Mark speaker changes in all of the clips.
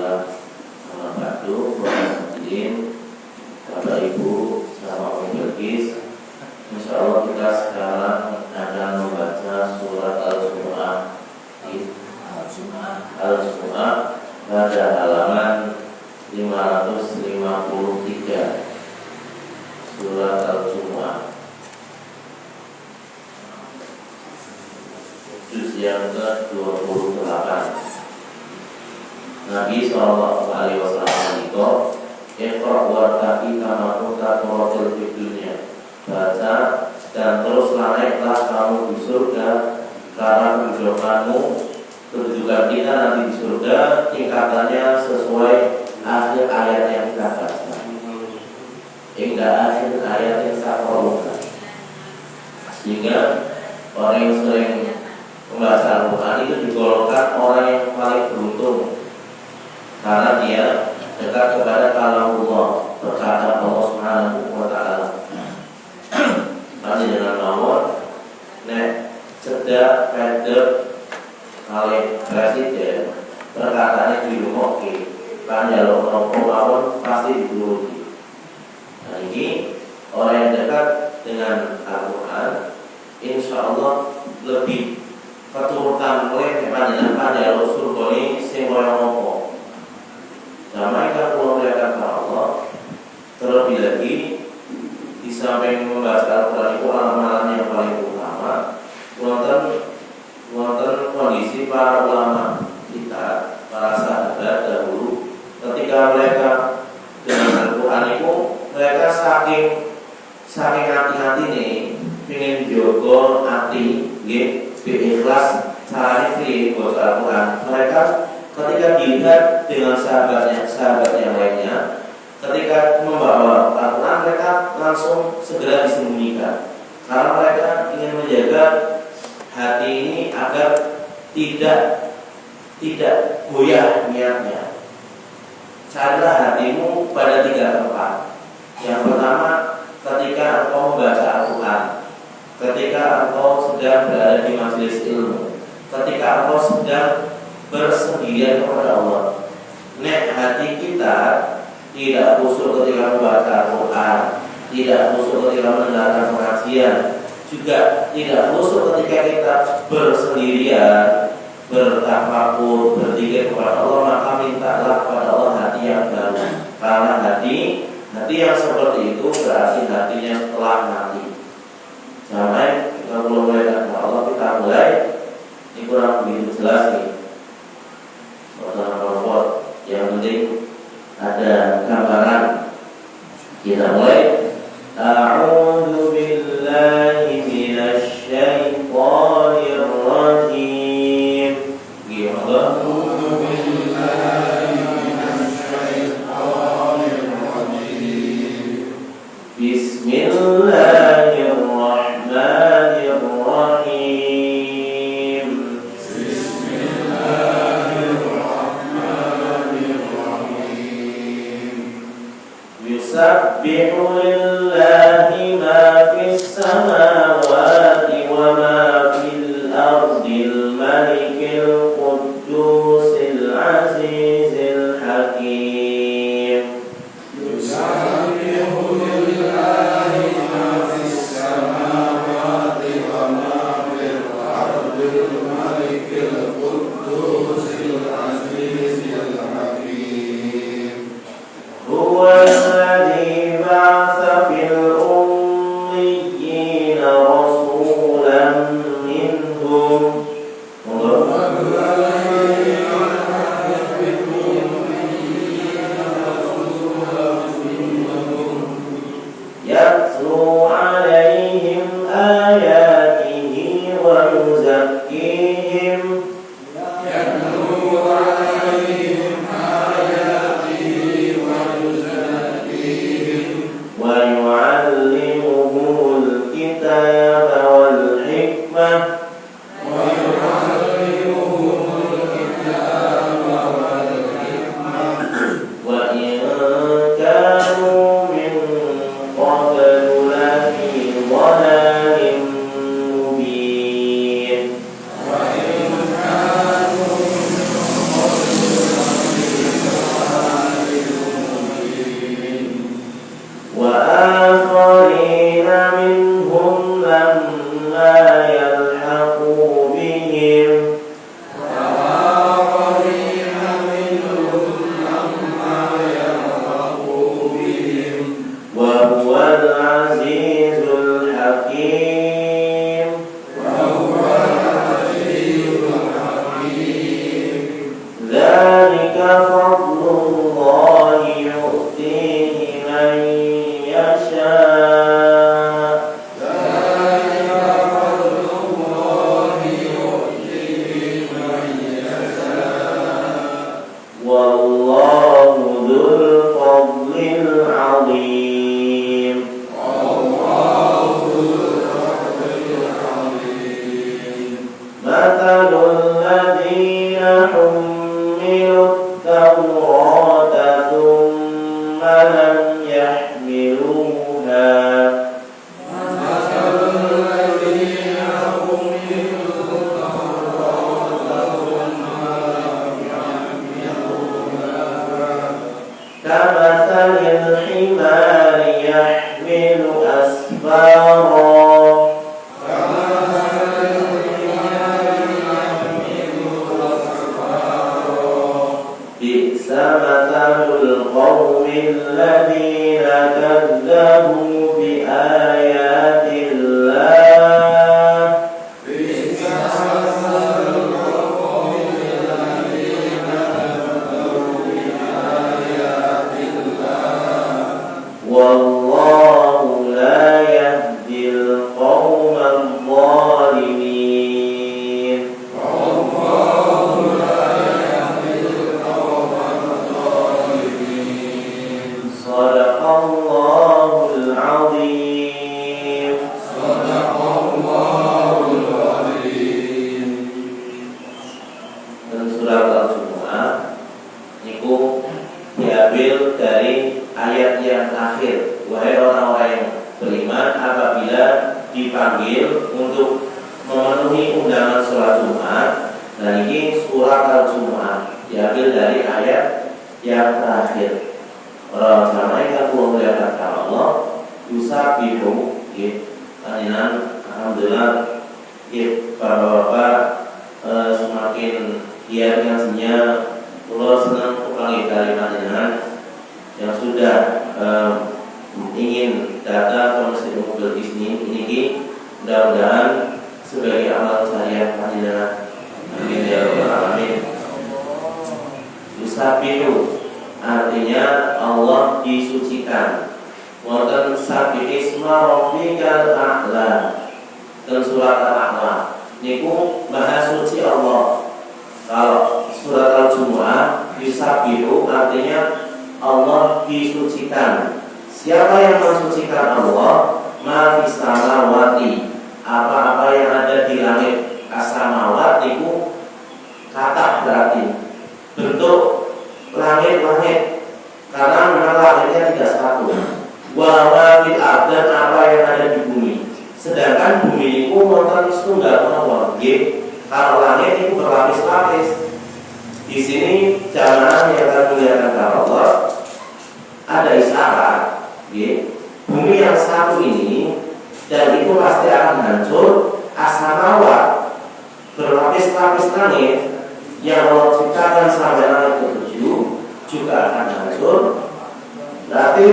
Speaker 1: Alhamdulillah. Bapak Ibu sama Om Bilqis, insya Allah kita sekarang akan membaca surat Al-Jumu'ah pada halaman 553. Surat Al-Jumu'ah juz yang ke-28. Nabi SAW itu Iqra wartaqi kama kunta turatil fid dunya. Baca dan teruslah naiklah kamu di surga, karena kedudukan kita nanti di surga tingkatannya sesuai akhir ayat yang kita baca. Hingga akhir ayat yang saya bacakan. Sehingga orang yang sering membaca Al-Quran itu digolongkan orang yang paling beruntung, karena dia dekat kepada kalamullah, perkataan Allah Subhanahu wa taala. Masih dengan mawon nek cedak pedek kali presiden perkataannya dirungokke kan jaluk nopo mawon pasti dituruti. Nah, ini orang yang dekat dengan Al-Quran insyaallah lebih keturutan oleh panjenengan jaluk surga ini sing koyo nopo. Sama kita pulang melihat Allah. Terlebih lagi di samping membaca Al-Quran itu amalan yang paling utama, wonten kondisi para ulama kita, para sahabat dahulu, ketika mereka dengan Al-Quran itu mereka saking hati-hati nih, ingin jogo hati, ikhlas caranya di baca Al-Quran. Mereka ketika dilihat dengan sahabat yang lainnya, ketika membawa Al-Quran mereka langsung segera disembunyikan, karena mereka ingin menjaga hati ini agar tidak goyah niatnya. Carilah hatimu pada 3 tempat. Yang pertama, ketika engkau membaca Al-Quran, ketika engkau sedang berada di majelis ilmu, ketika engkau sedang bersendirian kepada Allah. Nek hati kita tidak khusyuk ketika membaca Al-Quran, tidak khusyuk ketika mendengarkan pengajian, juga tidak khusyuk ketika kita bersendirian, bertafakur, berzikir kepada Allah, maka mintalah kepada Allah hati yang baru. Karena hati yang seperti itu berarti hatinya telah mati. Sampai kita belum melihat Allah, kita mulai. Ini kurang begitu jelas nih. Yang penting ada gambaran. Kita mulai. A'udzu billahi minasy syaithanir rajim. A'udzu billahi minasy syaithanir rajim. Bismillahirrahmanirrahim. Yusabbihu lillahi ma fis samawati wa ma fil ardil malikil quddusil azizil hakim. Yusabbihu lillahi ma fis samawati wa ma fil ardil malikil quddusil azizil hakim. Huwa بعث في الأميين فضل الله يؤتيه من يشاء والله ذو الفضل العظيم مثل الذين حملوا التوراة ثم لم يحملوها كمثل الحمار يحمل أسفارا بئس مثل القوم الذين كذبوا بآيات الله والله لا يهدي القوم الظالمين صدق الله العظيم Dan surat Al-Jumu'ah niku diambil dari ayat yang akhir. Wahai orang-orang yang beriman, apabila dipanggil untuk memenuhi undangan sholat Jumat, dan ini surat Al-Jumu'ah diambil dari ayat yang terakhir. Orang ramai kan muliakan Allah, yusabihu, alhamdulillah, bapak-bapak semakin giat ngajinya. Allah senang ulangi kalimat yang sudah ingin datang ke Masjid Mobil Disney ini, mudah-mudahan sebagai amal jariah panjenengan. Amin ya rabbal alamin. Yusabihu artinya Allah disucikan. Wonten sabih isma rabbikal a'la. Dan surat Al-A'la niku maha suci Allah. Kalau surat Al-Jumu'ah yusabihu artinya Allah disucikan. Siapa yang mensucikan Allah? Ma fis samawati, apa-apa yang ada di langit. As-samawat niku kata berarti bentuk langit-langit, karena memang langitnya tidak satu. Wa ma fil ardh, dan apa yang ada di bumi. Sedangkan bumi itu wonten setunggal mawon nggih. Kalau langit itu berlapis-lapis. Di sini jamaah yang akan muliakan Allah ada isyarat, bumi yang satu ini dan itu pasti akan hancur. As-samawat berlapis-lapis langit yang Allah ciptakan sampai langit ke-7 juga akan hancur. Berarti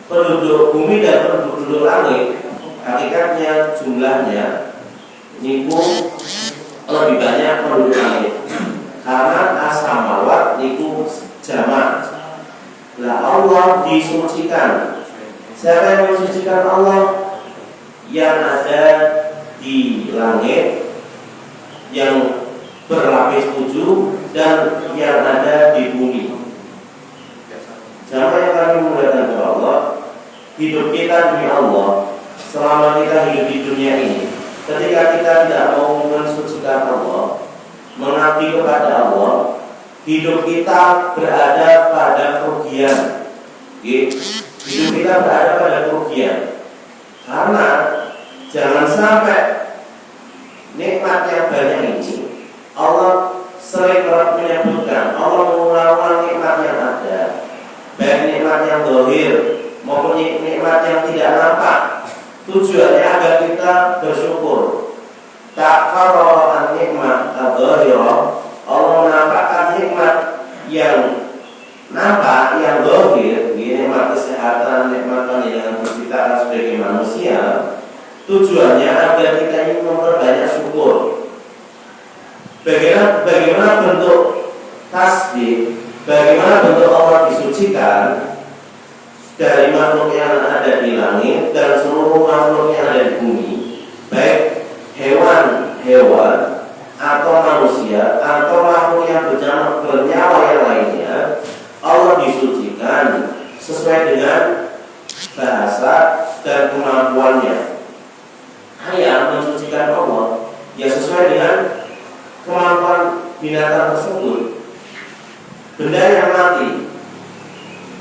Speaker 1: penduduk bumi dan penduduk langit hakikatnya jumlahnya niku lebih banyak penduduk langit, karena as-samawat niku jamak. Lah Allah disucikan. Siapa yang mensucikan Allah? Yang ada di langit yang berlapis 7 dan yang ada di bumi. Siapa yang kami muliakan kepada Allah? Hidup kita demi Allah. Selama kita hidup di dunia ini, ketika kita tidak mau mensucikan Allah, mengabdi kepada Allah, hidup kita berada pada kerugian. Hidup kita berada pada kerugian. Karena jangan sampai nikmat yang banyak ini, Allah sering menyebutkan, Allah mengulang nikmat yang ada, baik nikmat yang zahir maupun nikmat yang tidak nampak. Tujuannya agar kita bersyukur. Tak kalau nikmat al-zahirah, Allah menampakkan nikmat yang nampak, yang zahir, nikmat kesehatan, nikmat pendidikan kita sebagai manusia. Tujuannya agar kita ini memperbanyak syukur. Bagaimana bentuk tasbih Bagaimana bentuk Allah disucikan dari makhluk yang ada di langit dan seluruh makhluk yang ada di bumi, baik hewan atau manusia atau makhluk yang bernyawa yang lainnya, Allah disucikan sesuai dengan bahasa dan kemampuannya. Ayam mensucikan Allah ya sesuai dengan kemampuan binatang tersebut. Benda yang mati,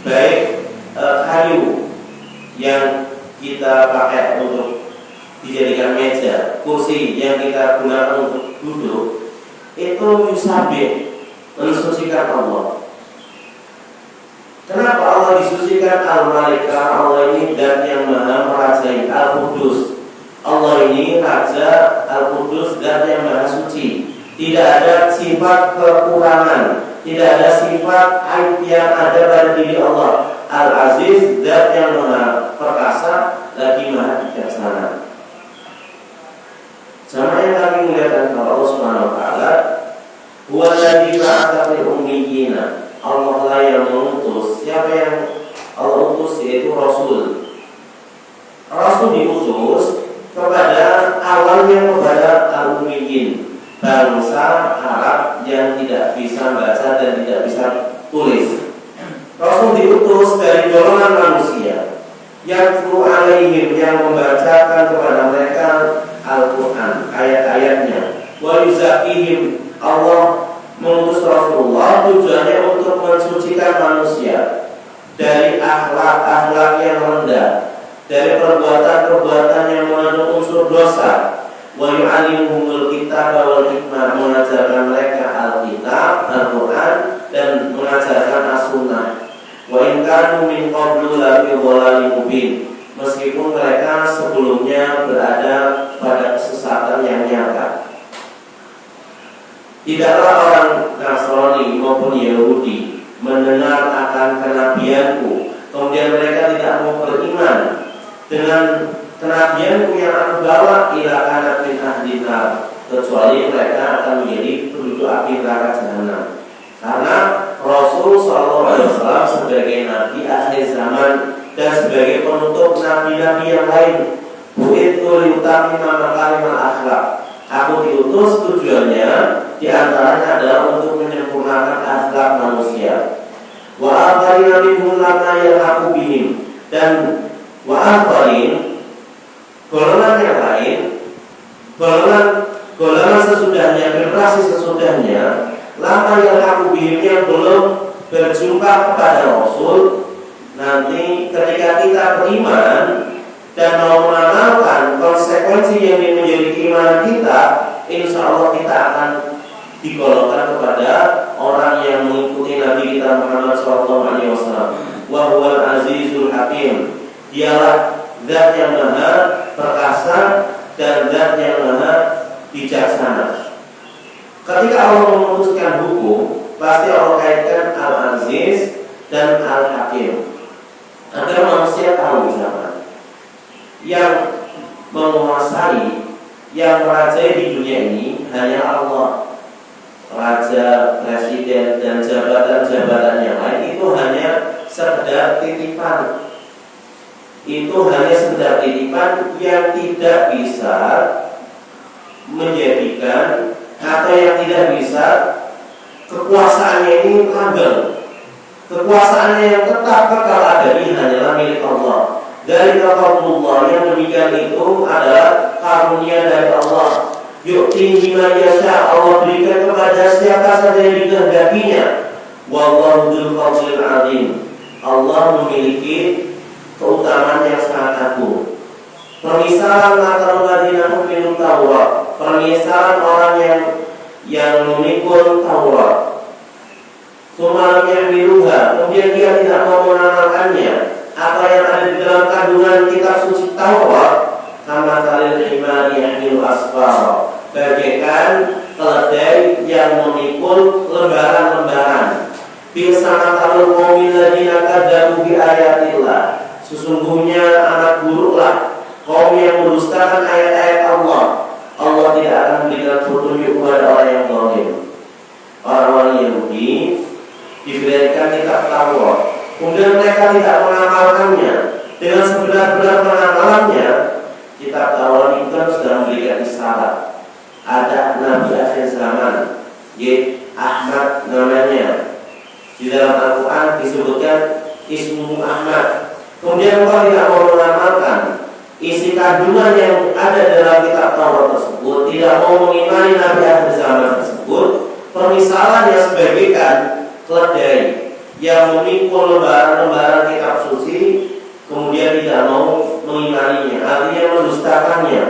Speaker 1: baik kayu yang kita pakai untuk dijadikan meja, kursi yang kita gunakan untuk duduk, itu yusabih, mensucikan Allah. Kenapa Allah disucikan? Al-Malik, karena Allah ini zat yang maha merajai. Al-Qudus, Allah ini Raja. Al-Qudus, zat yang maha suci. Tidak ada sifat kekurangan, tidak ada sifat aib yang ada pada diri Allah. Al-Aziz, zat yang maha perkasa lagi maha bijaksana. Sama yang kami melihatkan kepada Allah Subhanahu wa taala, huwa alladzi ba'atsa fil ummiyina. Allah lah yang mengutus. Siapa yang Allah utus? Yaitu Rasul. Rasul diutus kepada awalnya kepada al-ummiyin, bangsa Arab yang tidak bisa baca dan tidak bisa tulis. Rasul diutus dari golongan manusia yang furu alaihim, yang membacakan kepada mereka Al-Quran, ayat-ayatnya. Wa yuzakihim, Allah mengutus Rasulullah tujuannya untuk mensucikan manusia dari akhlak-akhlak yang rendah, dari perbuatan-perbuatan yang mengandung unsur dosa. Wa yu'allimuhumul kitab wal hikmah, mengajarkan mereka Al-Kitab, Al-Quran, dan mengajarkan As-Sunnah. Wa in kanu min qablu la fi dhalalin mubin, meskipun mereka sebelumnya berada pada kesesatan yang nyata. Tidaklah orang Nasrani maupun Yahudi mendengar akan kenabianku, kemudian mereka tidak mau beriman dengan kenabianku yang aku bawa, ila kana min ahli nar, kecuali mereka akan menjadi penduduk api neraka jahanam. Karena Rasul SAW sebagai nabi akhir zaman dan sebagai penutup nabi-nabi yang lain, bu'itsu liutammima makarimal akhlak, aku diutus tujuannya diantaranya adalah untuk menyempurnakan akhlak manusia. Wa akharina minhum lama yalhaqu bihim, dan wa akharin, golongan yang lain, golongan sesudahnya, generasi sesudahnya, lama yalhaqu bihim, yang belum berjumpa kepada Rasul. Nanti ketika kita beriman dan mau mengamalkan konsekuensi yang menjadi keimanan kita, insya Allah kita akan digolongkan kepada orang yang mengikuti Nabi kita Muhammad SAW. Wa huwal azizul hakim, dialah zat yang maha perkasa dan zat yang maha bijaksana. Ketika Allah memutuskan hukum, pasti Allah kaitkan Al-Aziz dan Al-Hakim, agar manusia tahu zaman yang menguasai, yang merajai di dunia ini hanya Allah. Raja, presiden, dan jabatan-jabatan yang lain itu hanya sekedar titipan. Itu hanya sekedar titipan yang tidak bisa menjadikan, atau yang tidak bisa kekuasaannya ini langgeng. Kekuasaannya yang tetap kekal abadi hanyalah milik Allah. Dari fadlullah, yang demikian itu adalah karunia dari Allah. Yu'tihi man yasha, Allah berikan kepada siapa saja yang dikehendakinya. Wallahu dzul fadlil azim, Allah memiliki keutamaan yang sangat agung. Permisalan antara ladina hukumul Taurat, permisalan orang yang memikul Taurat. Sumalam yang biluha, kemudian dia tidak mau mengamalkannya, apa yang ada di dalam kandungan kitab suci Taurat, sama salil himari yahmilu asfar, bagaikan keledai yang memikul lembaran-lembaran. Bilsama talul qaumil ladina kadzabu bi ayatillah, sesungguhnya anak buruklah kaum yang mendustakan ayat-ayat Allah. Allah tidak akan memberikan petunjuk kepada orang yang zalim. Orang-orang Yahudi diberikan kitab Taurat, kemudian mereka tidak mengamalkannya dengan sebenar-benar pengamalannya, kitab Taurat itu kan sudah memberikan isyarat. Ada Nabi akhir zaman, Ahmad namanya. Di dalam Al-Quran disebutkan Ismuhu Ahmad. Kemudian kalau tidak mau mengamalkan isi kandungan yang ada dalam kitab Taurat tersebut, tidak mau mengimani Nabi akhir zaman tersebut, permisalan yang sebagaikan keledai yang memikul lembaran-lembaran kitab suci, kemudian tidak mau mengimaninya, artinya mendustakannya,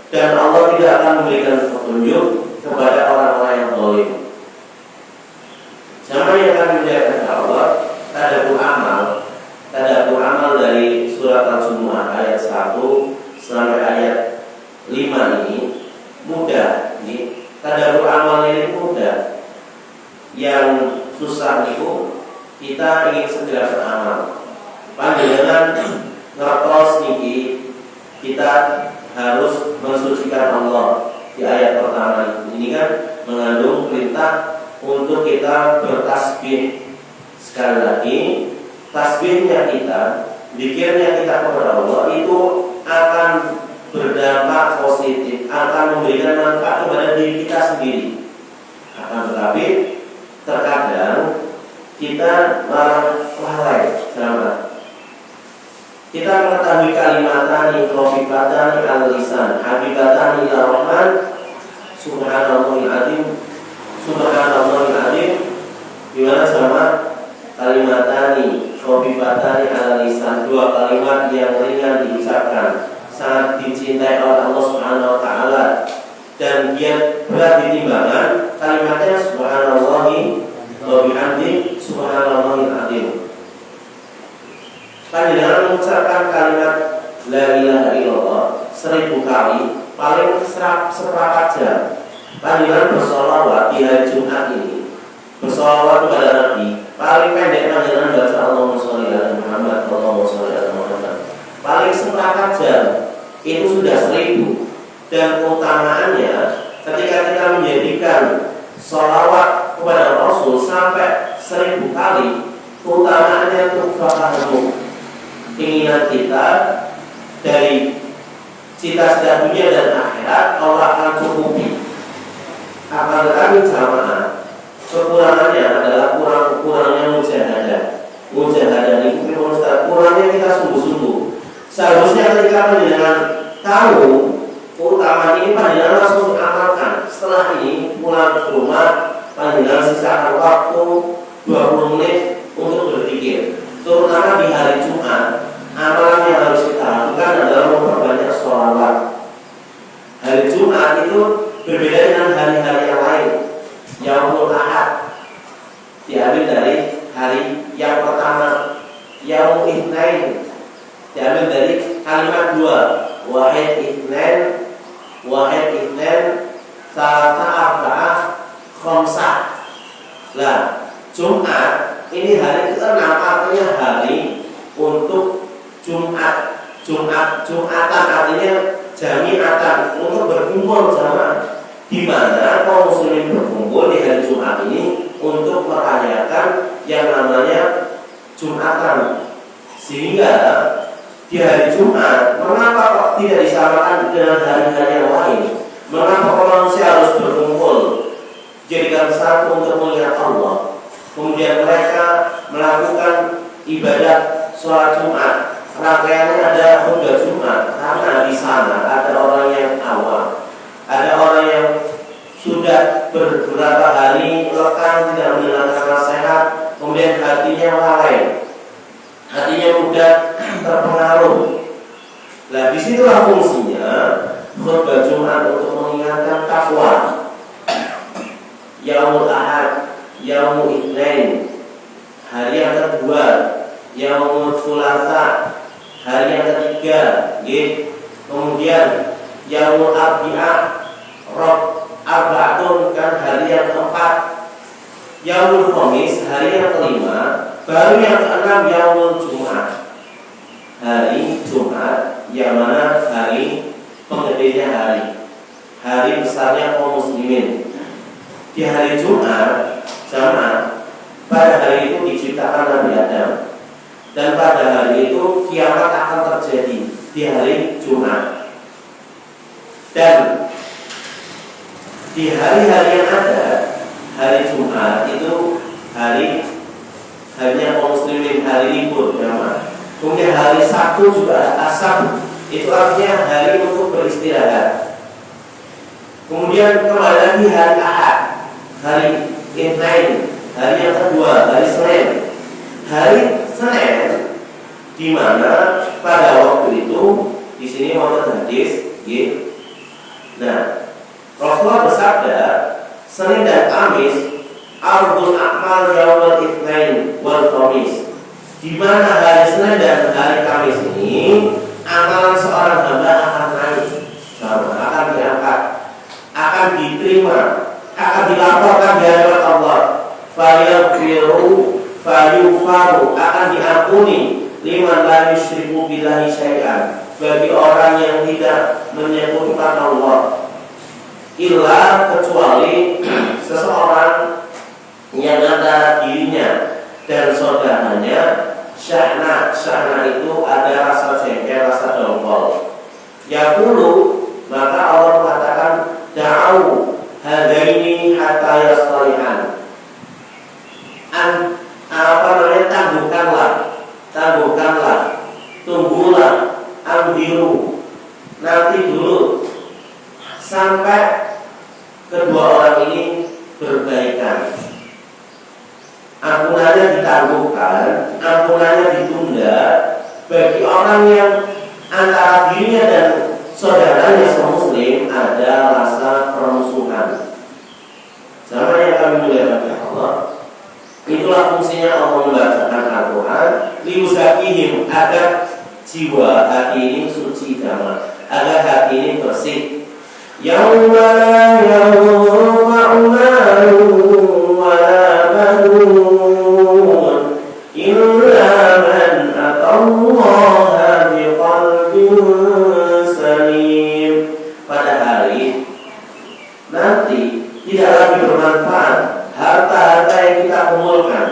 Speaker 1: dan Allah tidak akan memberikan petunjuk kepada orang-orang yang zalim. Sama yang akan menjadikan Allah tadabbur amal dari surat Al-Jumu'ah ayat 1 sampai ayat 5 ini mudah. Tadabbur amalnya ini mudah. Yang susah itu kita ingin segera beramal. Panjenengan ngertos niki kita harus mensucikan Allah di ayat pertama ini kan mengandung perintah untuk kita bertasbih. Sekali lagi, tasbihnya kita, zikirnya kita kepada Allah itu akan berdampak positif, akan memberikan manfaat kepada diri kita sendiri. Akan tetapi terkadang kita malah lalai sama. Kita mengetahui kalimatani khofifatani al-lisan, habibatani ila rahman, subhanallahil azim, subhanallahil azim. Gimana sama kalimatani khofifatani al-lisan, dua kalimat yang ringan diucapkan, sangat dicintai oleh Allah Subhanahu wa taala, dan dia berat di timbangan. Kalimatnya subhanallahi wa bihamdi subhanallahil azim. Panjenengan mengucapkan kalimat la ilaha illallah 1000 kali, paling seperempat jam. Panjenengan bersolawat di hari Jumat ini, bersolawat kepada Nabi, paling pendek panjenengan baca Allahumma sholli ala Muhammad, Allahumma sholli ala Muhammad, paling seperempat jam. Itu sudah 1000. Dan keutamaannya ketika kita menjadikan sholawat kepada Rasul sampai 1000 kali, keutamaannya untuk fahamu, keinginan kita dari cita-cita dunia dan akhirat Allah akan cukupi. Akan tetapi jamaah, kekurangannya adalah kurangnya mujahadah. Mujahadah ini kurangnya kita sungguh-sungguh. Seharusnya ketika panjenengan tahu keutamaan ini, panjenengan langsung amalkan. Setelah ini pulang ke rumah, panjenengan sisakan waktu 20 menit untuk berpikir. Terutama di hari Jumat, amalan yang harus kita lakukan adalah memperbanyak sholawat. Hari Jumat itu berbeda dengan hari-hari yang lain. Yaumul Ahad diambil dari hari yang pertama. Yaumul Itsnain diambil dari kalimat 2, wahid itsnain, salasa arba'ah khamsah. Nah, Jumat ini hari ke-6, artinya hari untuk Jumatan artinya jamiatan, untuk berkumpul jamaah, di mana kaum muslimin berkumpul di hari Jumat ini untuk merayakan yang namanya Jumatan. Sehingga di hari Jumat, mengapa kok tidak disamakan dengan hari-hari yang lain? Mengapa manusia harus berkumpul jadikan satu untuk mengingat Allah? Kemudian mereka melakukan ibadah sholat Jumat. Rangkaiannya ada khutbah Jumat, karena di sana ada orang yang awam, ada orang yang sudah beberapa hari lekan tidak mendengarkan nasihat, kemudian hatinya lalai, hatinya mudah terpengaruh. Nah, disitulah fungsinya khutbah Jumat untuk mengingatkan takwa. Yaumul Ahad, Yaumul Itsnain, hari yang kedua. Yaumul Tsulasa, hari yang ketiga. Kemudian Yaumul Arbi'ah, Arba'atun, kan hari yang keempat. Yaumul Khamis, hari yang kelima. Baru yang keenam Yaumul Jumat, hari Jumat, yang mana hari penggedenya hari besarnya kaum muslimin. Di hari Jumat, jamaah, pada hari itu diciptakan Nabi Adam, dan pada hari itu kiamat akan terjadi di hari Jumat. Dan di hari-hari yang ada, hari Jumat itu harinya kaum muslimin, hari libur jamaah. Kemudian hari Sabtu juga Sabtu, itu artinya hari untuk beristirahat. Kemudian kembali lagi hari Ahad, hari Itsnain, hari yang kedua, hari Senin. Hari Senin di mana pada waktu itu di sini wonten hadis, nggih. Nah, Rasulullah bersabda, Senin dan Kamis ardul a'mal yaumul Itsnain wal Khamis. Di mana hari Senin dan hari Kamis ini amalan seorang hamba akan naik, akan diangkat, akan diterima, akan dilaporkan di hadapan Allah. Fayufaru akan diampuni liman la yusyriku billahi syai'an, bagi orang yang tidak menyekutukan Allah, illa kecuali seseorang yang antara dirinya dan saudaranya syahna itu ada rasa jengkel, rasa dongkol. Yaqulu, maka Allah mengatakan da'au hadaini hatta yastalihan. Tangguhkanlah, tunggulah, ambiru, nanti dulu sampai kedua orang ini berbaikan. Ampunannya ditangguhkan, ampunannya ditunda bagi orang yang antara dirinya dan saudaranya semuslim ada rasa permusuhan. Sama yang kami muliakan Allah. Itulah fungsinya Allah membacakan Al-Quran, liuzakihim, agar jiwa hati ini suci damai, agar hati ini bersih. Yauma la yanfa'u malun wa la banun illa man atallaha biqalbin salim. Pada hari nanti tidak lagi bermanfaat harta-harta yang kita kumpulkan,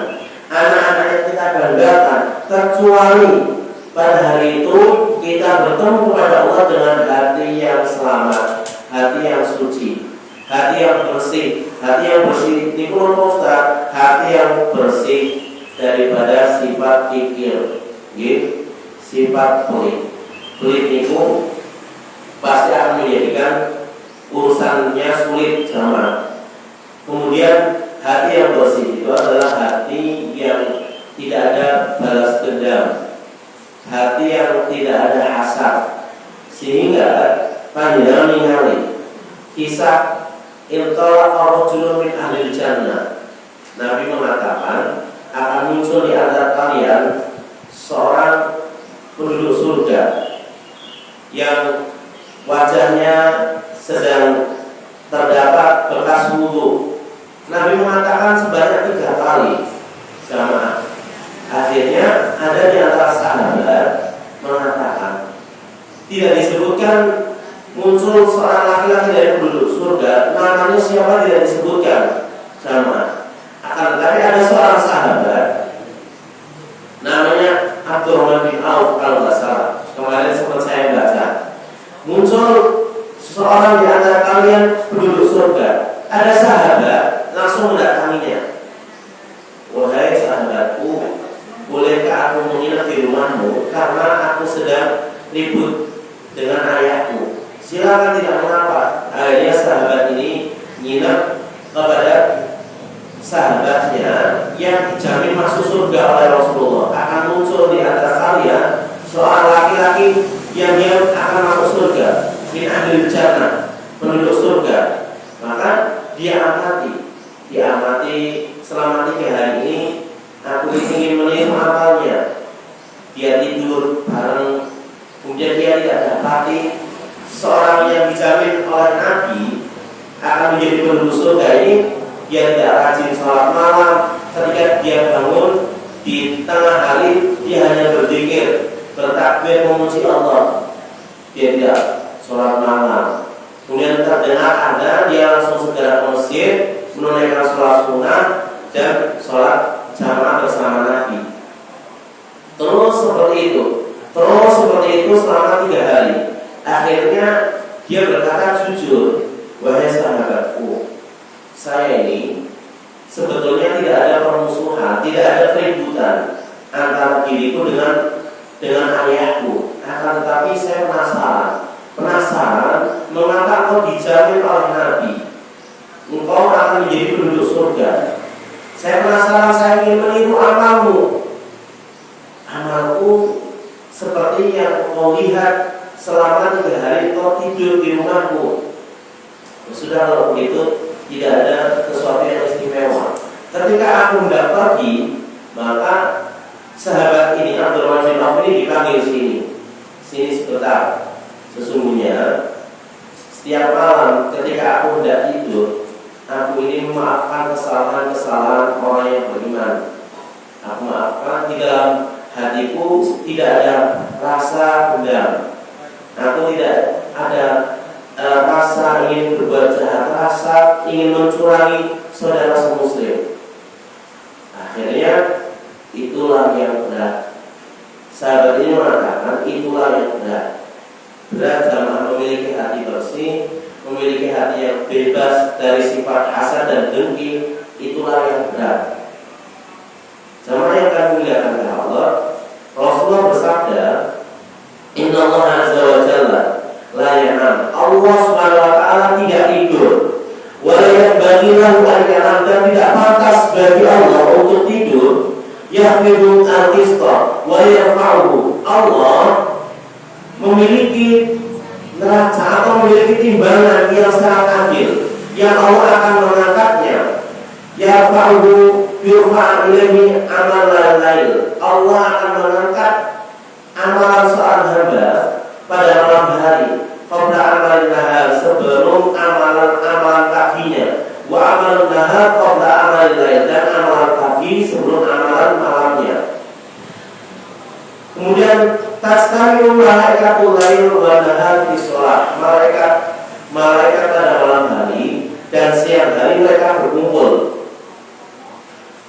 Speaker 1: anak-anak yang kita banggakan, kecuali pada hari itu kita bertemu kepada Allah dengan hati yang selamat, hati yang suci, hati yang bersih. Hati yang bersih di Ustaz, hati yang bersih daripada sifat kikir, sifat pelit. Pelit itu pasti akan menjadikan urusannya sulit sama. Kemudian hati yang bersih itu adalah hati yang tidak ada balas dendam, hati yang tidak ada hasad, sehingga panjenengan ningali kisah intolak ar-rajulun min ahlil jannah. Nabi mengatakan akan muncul di antara kalian seorang penduduk surga yang wajahnya sedang terdapat bekas wudu. Nabi mengatakan sebanyak 3 kali. Sama. Akhirnya ada di antara sahabat mengatakan, tidak disebutkan muncul seorang laki-laki dari penduduk surga, namanya siapa tidak disebutkan. Sama. Akan tetapi ada seorang sahabat namanya Abdurrahman bin Auf, kalau tidak salah. Kemarin sempat saya baca. Muncul seorang di antara kalian penduduk surga. Ada sahabat langsung mendatanginya. Wahai sahabatku, bolehkah aku menginap di rumahmu karena aku sedang ribut dengan ayahku? Silakan, tidak mengapa. Akhirnya sahabat ini nginap kepada sahabatnya yang dijamin masuk surga oleh Rasulullah. Akan muncul di antara kalian seorang laki-laki yang dia akan masuk surga, min ahlil jannah, penduduk surga. Maka dia amati selama 3 hari ini. Aku ingin melihat amalnya. Dia tidur bareng, kemudian dia tidak dapati seorang yang dijamin oleh Nabi akan menjadi penduduk surga ini. Dia tidak rajin sholat malam. Ketika dia bangun di tengah hari, dia hanya berzikir, bertakbir, memuji Allah. Dia tidak sholat malam. Kemudian terdengar ada, dia langsung segera ke masjid, menunaikan sholat sunnah dan sholat jamaah bersama Nabi. Terus seperti itu selama 3 hari. Akhirnya dia berkata jujur, wahai sahabatku, saya ini sebetulnya tidak ada permusuhan, tidak ada keributan antara diriku dengan ayahku. Akan tetapi saya penasaran mengapa kau dijamin oleh Nabi engkau akan menjadi penduduk surga. Saya penasaran, saya ingin meniru amalku seperti yang kau lihat selama 3 hari kau tidur di rumahku. Sudah, kalau begitu tidak ada sesuatu yang istimewa. Ketika aku tidak pergi, maka sahabat ini Abdurrahman bin Auf ini dipanggil sini sebentar. Sesungguhnya setiap malam ketika aku tidak tidur, aku ini memaafkan kesalahan-kesalahan orang yang beriman. Aku maafkan, di dalam hatiku tidak ada rasa dendam. Aku tidak ada rasa ingin berbuat jahat, rasa ingin mencurangi saudara semuslim. Akhirnya itulah yang berat. Sahabat ini mengatakan itulah yang berat. Berat jamaah memiliki hati bersih, memiliki hati yang bebas dari sifat hasad dan dengki. Itulah yang berat. Jamaah yang akan dimuliakan oleh Allah, Rasulullah bersabda, Inna Allah azza wa jalla la yanam. Allah subhanahu wa ta'ala tidak tidur. Wa la yanbaghi lahu an yanam, dan tidak pantas bagi Allah untuk tidur. Yahmidu al-qista wa yarfa'uhu. Allah memiliki neraca atau memiliki timbangan yang sangat adil, yang Allah akan mengangkatnya. Yarfa'uhu yurfa' ilaihi amalan lail. Allah akan mengangkat amalan seorang hamba pada malam hari, qabla amalin nahar, sebelum amalan paginya, wa amalun nahar qabla amalin lail, dan amalan pagi sebelum amalan malamnya. Kemudian tastami'u malaikatul lail wa nahar fi shalah. Malaikat pada malam hari dan siang hari mereka berkumpul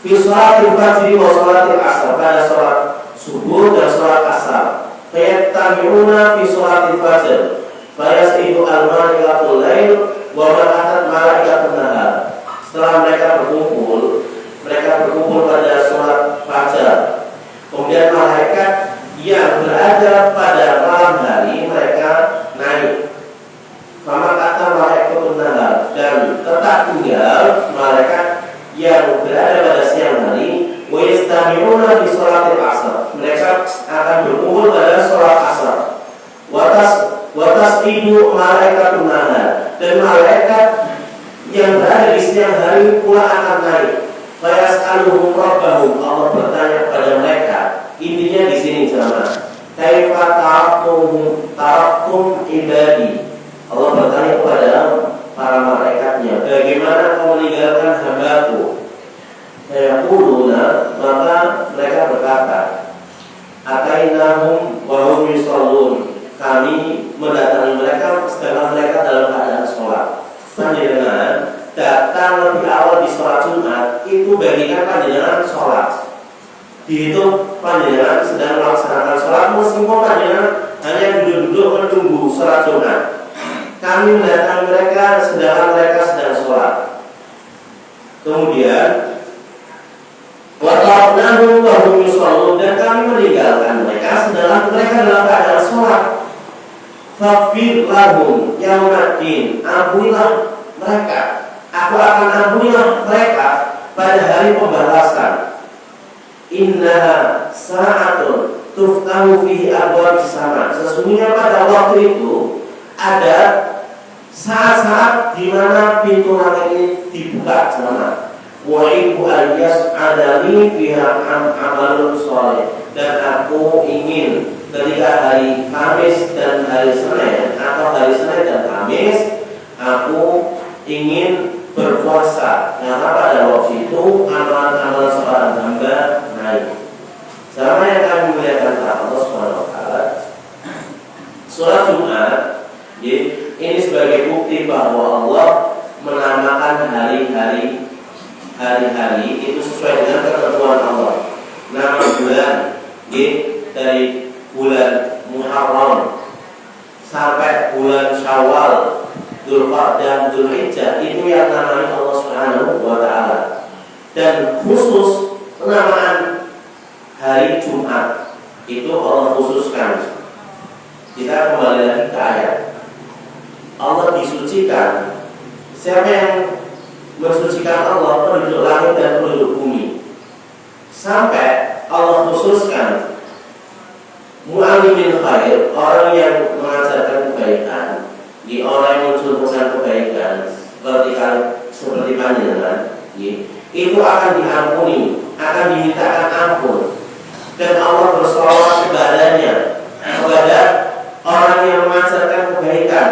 Speaker 1: fi sholatil fajri wa sholatil asar, pada sholat subuh dan sholat asar. Fayattami'una fi sholatil fajr fayas'idu al-malaikatul lail wa malakat malaikatun nahar. Setelah mereka berkumpul pada sholat fajar. Kemudian malaikat yang berada pada malam hari mereka naik. Fama kata malaikatun nahar, dan tetap tinggal malaikat yang berada pada siang hari. Wa yastami'una fi sholatil asar, mereka akan berkumpul pada sholat asar. Watas ibu malaikatun nahar, dan malaikat yang berada di siang hari pula akan naik. Fayas'aluhum rabbahum, Allah bertanya kepada mereka. Intinya di sini jemaah, kaifa taraktum ibadi. Allah bertanya kepada para malaikatnya, bagaimana kau meninggalkan hambaku? Yaquluna, maka mereka berkata, atainahum wa hum yusallun, kami mendatangi mereka sedangkan mereka dalam keadaan sholat. Panjenengan datang lebih awal di sholat Jumat, itu bagikan panjenengan sholat. Dihitung panjenengan sedang melaksanakan sholat, meskipun panjenengan hanya duduk-duduk menunggu sholat Jumat. Kami mendatangi mereka sedangkan mereka sedang sholat. Kemudian Wata'abnahum wa hum yusallun, dan kami meninggalkan mereka sedangkan mereka dalam keadaan sholat. Faghfir lahum yaumaddin, ampunilah mereka, aku akan ampunilah mereka pada hari pembalasan. Inna sa'atun tuftahu fihi abwabus sama, sesungguhnya pada waktu itu ada saat-saat di mana pintu langit ini dibuka jemaah. Wa ibu alias adami fiha amalun sholeh, dan aku ingin ketika hari Kamis dan hari Senin, atau hari Senin dan Kamis, aku ingin berpuasa, karena pada waktu itu amalan-amalan seorang hamba naik. Sama yang kami muliakan Allah Subhanahu wa taala, sholat Jumat ini sebagai bukti bahwa Allah menamakan hari-hari hari-hari itu sesuai dengan ketentuan Allah. Nama bulan dari bulan Muharram sampai bulan Syawal, Dzulqa'dah, Dzulhijjah itu yang namanya Allah Subhanahu wa taala. Dan khusus penamaan hari Jumat itu Allah khususkan. Kita kembali lagi ke ayat. Allah disucikan. Siapa yang mensucikan Allah? Penduduk langit dan penduduk bumi. Sampai Allah khususkan mu'allimin khair, orang yang mengajarkan kebaikan, di orang yang mencontohkan kebaikan seperti panjenengan, itu akan diampuni, akan dimintakan ampun, dan Allah bersolawat kepadanya, kepada orang yang mengajarkan kebaikan,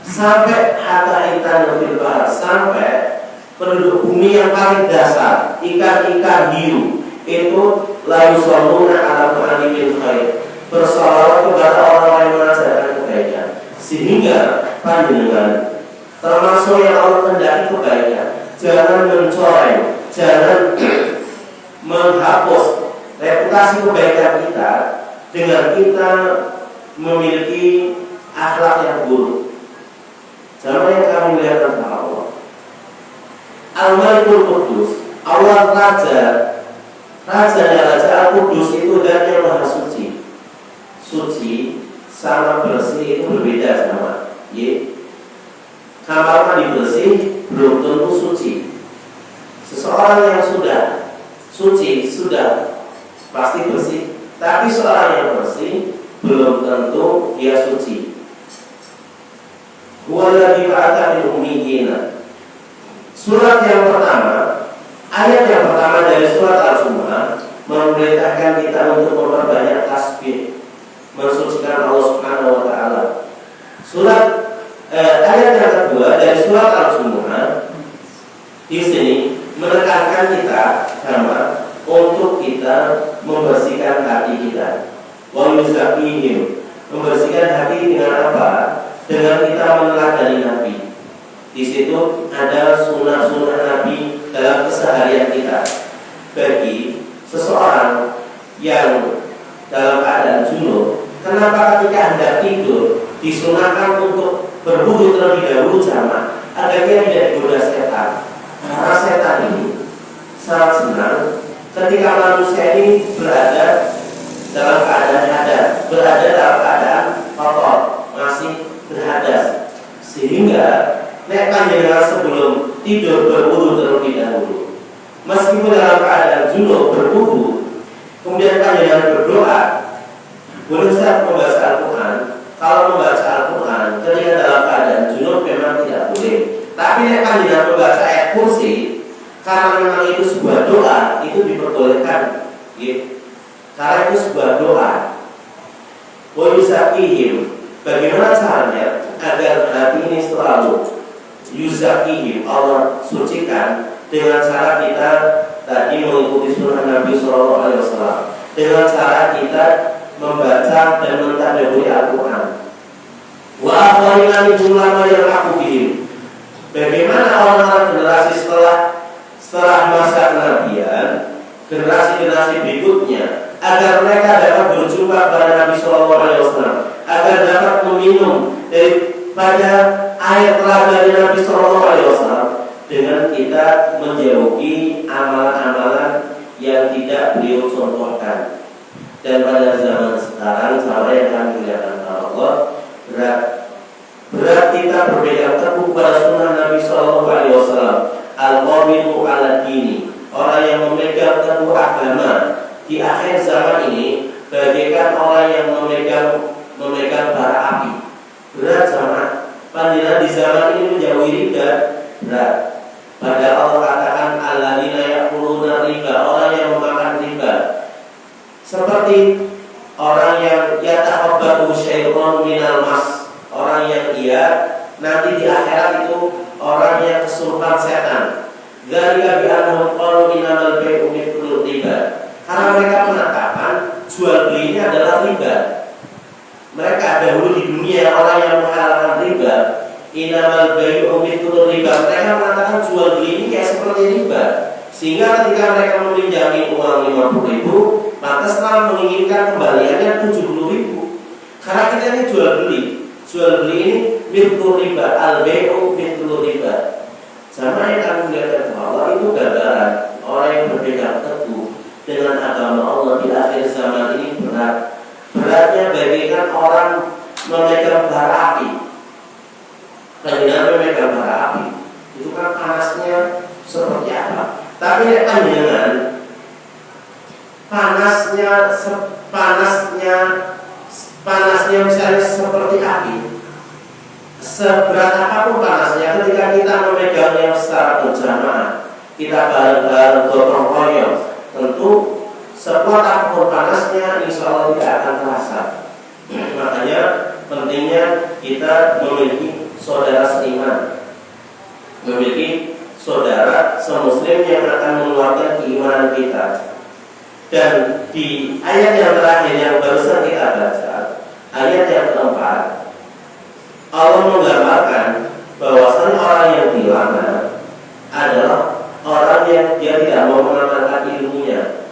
Speaker 1: sampai hatta ikan fil bahar, sampai penduduk bumi yang paling dasar, ikan-ikan hiu itu la yusalluna ala mu'allimin khair, bersolawat kepada orang yang mengajarkan kebaikan. Sehingga panjenengan termasuk yang Allah kendaki kebaikan, jangan mencoreng, jangan menghapus reputasi kebaikan kita dengan kita memiliki akhlak yang buruk. Jangan yang kami lihat tentang Allah. Al-Malikul Qudus, Allah Rajanya Raja Al-Qudus itu dan yang maha suci. Suci sama bersih itu berbeda sama. Kamar mandi bersih belum tentu suci. Seseorang yang sudah suci sudah pasti bersih, tapi seorang yang bersih belum tentu dia suci. Huwallazi ba'atha fil ummiyina. Surat yang pertama, ayat yang pertama dari surat Al-Jumu'ah memerintahkan kita untuk memperbanyak tasbih, mensucikan Allah Subhanahu wa taala. Ayat yang kedua dari surat Al-Jumu'ah di sini menekankan kita sama untuk kita membersihkan hati kita. Wa yuzakihim, membersihkan hati dengan apa? Dengan kita meneladani Nabi. Di situ ada sunnah-sunnah Nabi dalam keseharian kita. Bagi seseorang yang dalam keadaan junub, kenapa ketika hendak tidur disunahkan untuk berwudu terlebih dahulu jamaah agar dia tidak digoda setan? Karena setan ini sangat senang ketika manusia ini berada dalam keadaan hadas, berada dalam keadaan kotor, masih berhadas, sehingga nek panjenengan sebelum tidur berwudu terlebih dahulu, meskipun dalam keadaan junub berwudu, kemudian panjenengan berdoa, boleh Ustaz membaca Al-Quran. Kalau membaca Al-Quran ketika dalam keadaan junub memang tidak boleh, tapi nek panjenengan membaca ayat kursi, karena memang itu sebuah doa, itu diperbolehkan, karena itu sebuah doa. Wa yuzakihim, bagaimana caranya agar hati ini selalu yuzakihim, Allah sucikan, dengan cara kita tadi mengikuti sunnah Nabi SAW, dengan cara kita membaca dan mentadabburi Al-Quran. Wa akharina min ulama yang aku bihim, bagaimana orang-orang generasi setelah masa kenabian, generasi-generasi berikutnya, agar mereka dapat berjumpa pada Nabi SAW, agar dapat meminum daripada air telaga dari Nabi SAW, dengan kita menjauhi amalan-amalan yang tidak beliau contohkan. Dan pada zaman sekarang, sama yang kami lihat Allah, berat kita berpegang teguh pada sunnah Nabi SAW. Al-qabidu ala dini, orang yang memegang teguh agama di akhir zaman ini bagaikan orang yang memegang bara api. Berat sama panjenengan di zaman ini menjauhi riba, berat. Padahal Allah katakan alladzina ya'kuluna riba, orang yang memakan riba, seperti orang yang yataqabbalu syaitan minal mas, orang yang dia nanti di akhirat itu orang yang kesurupan setan. Dzalika bi annahum qalu innamal bai'u mithlul riba, karena mereka mengatakan jual belinya adalah riba. Mereka dahulu di dunia orang yang menghalalkan riba, innamal bai'u mithlul riba, mereka mengatakan jual beli ini kayak seperti riba. Sehingga ketika mereka meminjami uang 50.000, pantaslah menginginkan kembaliannya 70.000. Karena kita ini jual beli ini mithlu riba, al-bai'u mithlu riba. Sama yang kami melihat Allah itu gambaran orang yang berpegang teguh dengan agama Allah di akhir zaman ini beratnya bagaikan orang memegang bara api. Panjenengan memegang bara api itu kan panasnya seperti apa? Tapi panjenengan panasnya misalnya seperti api. Seberat apapun panasnya, ketika kita memegangnya secara berjamaah, kita bareng-bareng gotong royong, tentu sekuat apapun panasnya, insya Allah tidak akan terasa. Makanya pentingnya kita memiliki saudara seiman, memiliki saudara semuslim yang akan mengeluarkan keimanan kita. Dan di ayat yang terakhir yang barusan kita baca, ayat yang keempat, Allah menggambarkan bahwasanya orang yang dilana adalah orang yang dia tidak mau mengamalkan ilmunya.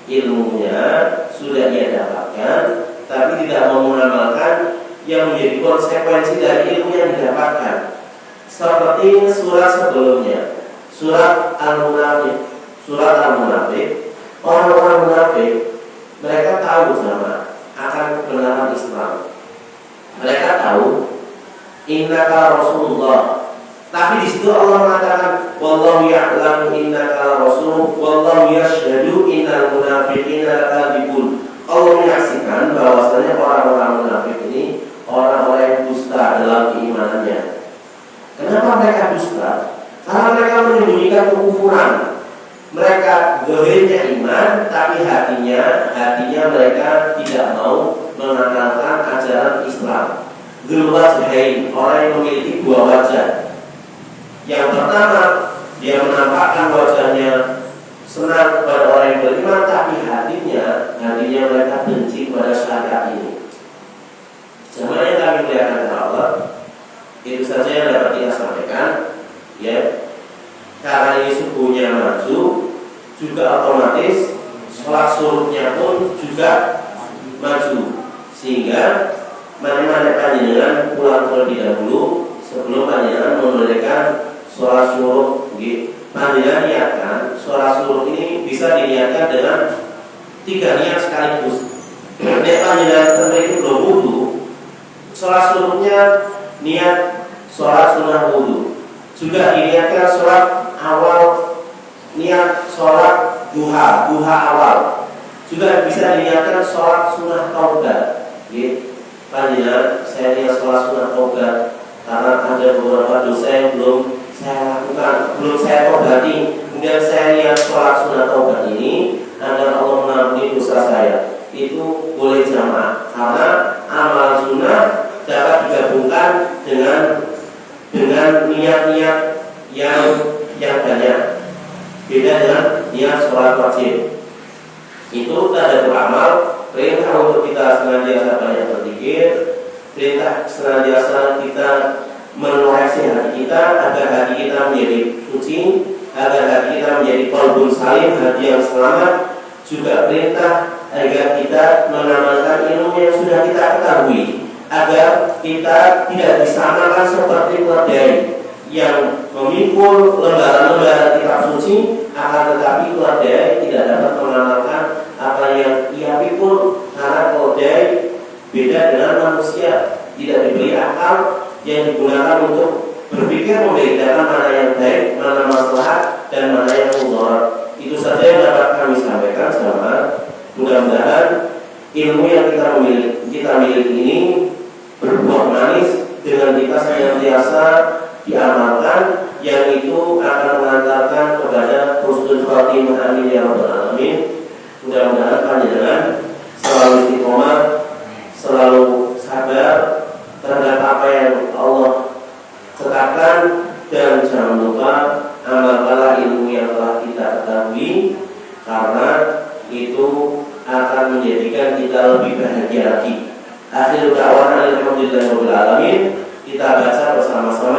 Speaker 1: Ilmunya sudah dia dapatkan, tapi tidak mau mengamalkan yang menjadi konsekuensi dari ilmu yang didapatkan. Seperti surat sebelumnya, surat Al-Munafik, orang-orang munafik mereka tahu sama akan kebenaran Islam. Mereka tahu innaka Rasulullah. Tapi di situ Allah mengatakan wallahu ya'lamu innaka rasul wallahu yashhadu innal munafiqina lakadzibun. Allah menyaksikan bahwasanya orang-orang munafik ini orang-orang yang dusta dalam keimanannya. Kenapa mereka dusta? Karena mereka menyembunyikan kekufuran. Mereka zahirnya iman, tapi hatinya mereka tidak mau mengamalkan ajaran Islam. Dzul-wajhain, orang yang memiliki dua wajah. Yang pertama, dia menampakkan wajahnya senang kepada orang yang beriman, tapi hatinya mereka benci kepada syariat ini. Jamaah yang kami muliakan Allah, itu saja yang dapat kita sampaikan. Ya, karena ini subuhnya maju, juga otomatis sholat suruhnya pun juga maju, sehingga mana-mana panjenengan pulang terlebih dahulu sebelum panjenengan menunaikan sholat suruh. Panjenengan niatkan sholat suruh ini bisa diniatkan dengan 3 niat sekaligus. Nek panjenengan terlebih belum wudu, sholat suruhnya niat sholat sunnah wudu. Juga diniatkan sholat awal, niat sholat duha awal. Juga bisa diniatkan sholat sunnah taubat. Panjenengan saya niat sholat sunnah taubat karena ada beberapa dosa yang belum saya lakukan, belum saya tobati. Kemudian saya niat sholat sunnah taubat ini agar Allah mengampuni dosa saya. Itu boleh jamaah karena amal sunnah dapat digabungkan dengan niat-niat yang banyak. Beda dengan niat sholat wajib. Itu tanda beramal. Perintah untuk kita senantiasa banyak berzikir, perintah senantiasa kita mengoreksi hati kita agar hati kita menjadi suci, agar hati kita menjadi qalbun salim, hati yang selamat. Juga perintah agar kita mengamalkan ilmu yang sudah kita ketahui, agar kita tidak disamakan seperti keledai yang memikul lembaran-lembaran kitab suci, akan tetapi keledai tidak dapat mengamalkan apa yang ia pikul, karena keledai beda dengan manusia, tidak diberi akal yang digunakan untuk berpikir membedakan mana yang baik, mana maslahat, dan mana yang mudarat. Itu saja yang dapat kami sampaikan sama. Mudah-mudahan ilmu yang kita miliki ini berbuah manis dengan kita senantiasa diamalkan, yang itu akan mengantarkan kepada husnul khatimah. Amin ya rabbal alamin. Mudah-mudahan panjenengan selalu istiqomah, selalu sabar terhadap apa yang Allah tetapkan, dan jangan lupa amalkanlah ilmu yang telah kita ketahui, karena itu akan menjadikan kita lebih bahagia lagi. Akhirul da'wana alhamdulillahirabbil alamin. Kita baca bersama-sama